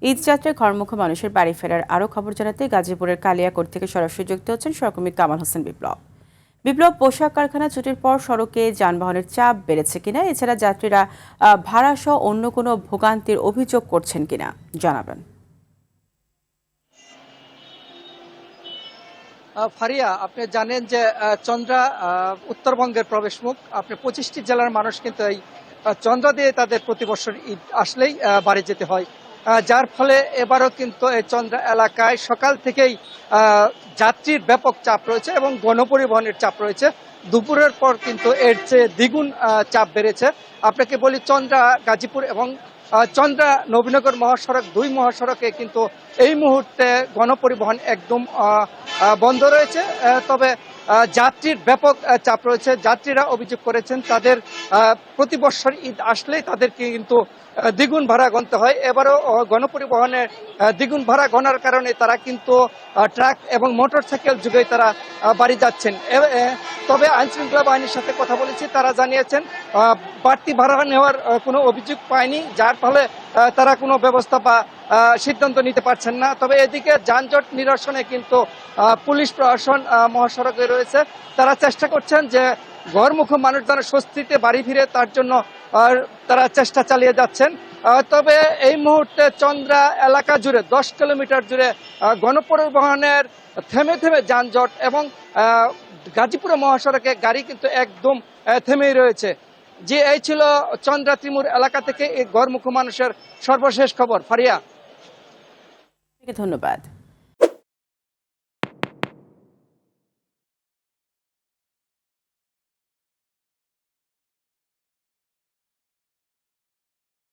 ঈদযাত্রায় ঘরমুখো মানুষের বাড়ি ফেরার আরও খবর জানাতে গাজীপুরের কালিয়াকোট থেকে সরাসরি যুক্ত হচ্ছেন সহকর্মী কামাল হোসেন বিপ্লব। বিপ্লব, পোশাক কারখানা ছুটির পর সড়কে যানবাহনের চাপ বেড়েছে কিনা, এছাড়া যাত্রীরা ভাড়া সহ অন্য কোনো ভোগান্তির অভিযোগ করছেন কিনা জানাবেন। ফারিয়া, আপনি জানেন যে চন্দ্রা উত্তরবঙ্গের প্রবেশমুখ। আপনি 25টি জেলার মানুষ কিন্তু এই চন্দ্রা দিয়ে তাদের প্রতি বছর ঈদ আসলেই বাড়ি যেতে হয়, যার ফলে এবারও কিন্তু এই চন্দ্রা এলাকায় সকাল থেকেই যাত্রীর ব্যাপক চাপ রয়েছে এবং গণপরিবহনের চাপ রয়েছে। দুপুরের পর কিন্তু এর চেয়ে দ্বিগুণ চাপ বেড়েছে। আপনাকে বলি, চন্দ্রা গাজীপুর এবং চন্দ্রা নবীনগর মহাসড়ক, দুই মহাসড়কে কিন্তু এই মুহূর্তে গণপরিবহন একদম বন্ধ রয়েছে। তবে যাত্রীর ব্যাপক চাপ রয়েছে। যাত্রীরা অভিযোগ করেছেন তাদের প্রতি বছর ঈদ আসলেই তাদেরকে কিন্তু দ্বিগুণ ভাড়া গুনতে হয়। এবারও গণপরিবহনের দ্বিগুণ ভাড়া গণার কারণে তারা কিন্তু ট্রাক এবং মোটরসাইকেল যুগে তারা বাড়ি যাচ্ছেন। তবে আইনশৃঙ্খলা বাহিনীর সাথে কথা বলেছি, তারা জানিয়েছেন বাড়তি ভাড়া নেওয়ার কোনো অভিযোগ পায়নি, যার ফলে তারা কোনো ব্যবস্থা বা সিদ্ধান্ত নিতে পারছেন না। তবে এদিকে যানজট নিরসনে কিন্তু পুলিশ প্রশাসন মহাসড়কে রয়েছে। তারা চেষ্টা করছেন যে ঘরমুখো মানুষ যেন স্বস্তিতে বাড়ি ফিরে, তার জন্য তারা চেষ্টা চালিয়ে যাচ্ছেন। তবে এই মুহূর্তে চন্দ্রা এলাকা জুড়ে 10 কিলোমিটার জুড়ে গণপরিবহনের থেমে থেমে যানজট এবং গাজীপুর মহাসড়কে গাড়ি কিন্তু একদম থেমেই রয়েছে। যে এই ছিল চন্দ্রা ত্রিমুর এলাকা থেকে এই ঘরমুখো মানুষের সর্বশেষ খবর। ফারিয়া, ধন্যবাদ।